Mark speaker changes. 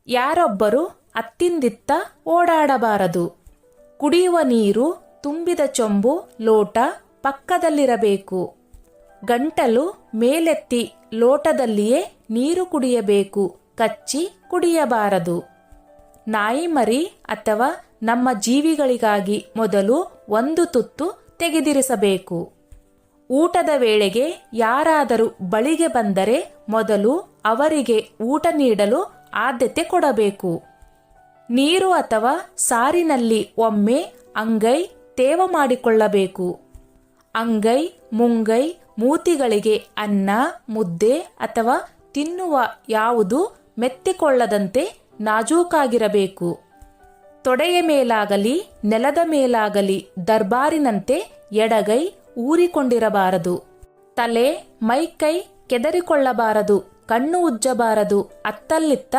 Speaker 1: ಯಾರೊಬ್ಬರು ಅತ್ತಿಂದಿತ್ತ ಓಡಾಡಬಾರದು. ಕುಡಿಯುವ ನೀರು ತುಂಬಿದ ಚೊಂಬು ಲೋಟ ಪಕ್ಕದಲ್ಲಿರಬೇಕು. ಗಂಟಲು ಮೇಲೆತ್ತಿ ಲೋಟದಲ್ಲಿಯೇ ನೀರು ಕುಡಿಯಬೇಕು, ಕಚ್ಚಿ ಕುಡಿಯಬಾರದು. ನಾಯಿಮರಿ ಅಥವಾ ನಮ್ಮ ಜೀವಿಗಳಿಗಾಗಿ ಮೊದಲು ಒಂದು ತುತ್ತು ತೆಗೆದಿರಿಸಬೇಕು. ಊಟದ ವೇಳೆಗೆ ಯಾರಾದರೂ ಬಳಿಗೆ ಬಂದರೆ ಮೊದಲು ಅವರಿಗೆ ಊಟ ನೀಡಲು ಆದ್ಯತೆ ಕೊಡಬೇಕು. ನೀರು ಅಥವಾ ಸಾರಿನಲ್ಲಿ ಒಮ್ಮೆ ಅಂಗೈ ತೇವ ಮಾಡಿಕೊಳ್ಳಬೇಕು. ಅಂಗೈ ಮುಂಗೈ ಮೂತಿಗಳಿಗೆ ಅನ್ನ ಮುದ್ದೆ ಅಥವಾ ತಿನ್ನುವ ಯಾವುದು ಮೆತ್ತಿಕೊಳ್ಳದಂತೆ ನಾಜೂಕಾಗಿರಬೇಕು. ತೊಡೆಯ ಮೇಲಾಗಲಿ ನೆಲದ ಮೇಲಾಗಲಿ ದರ್ಬಾರಿನಂತೆ ಎಡಗೈ ಊರಿಕೊಂಡಿರಬಾರದು. ತಲೆ ಮೈಕೈ ಕೆದರಿಕೊಳ್ಳಬಾರದು. ಕಣ್ಣು ಉಜ್ಜಬಾರದು. ಅತ್ತಲ್ಲಿತ್ತ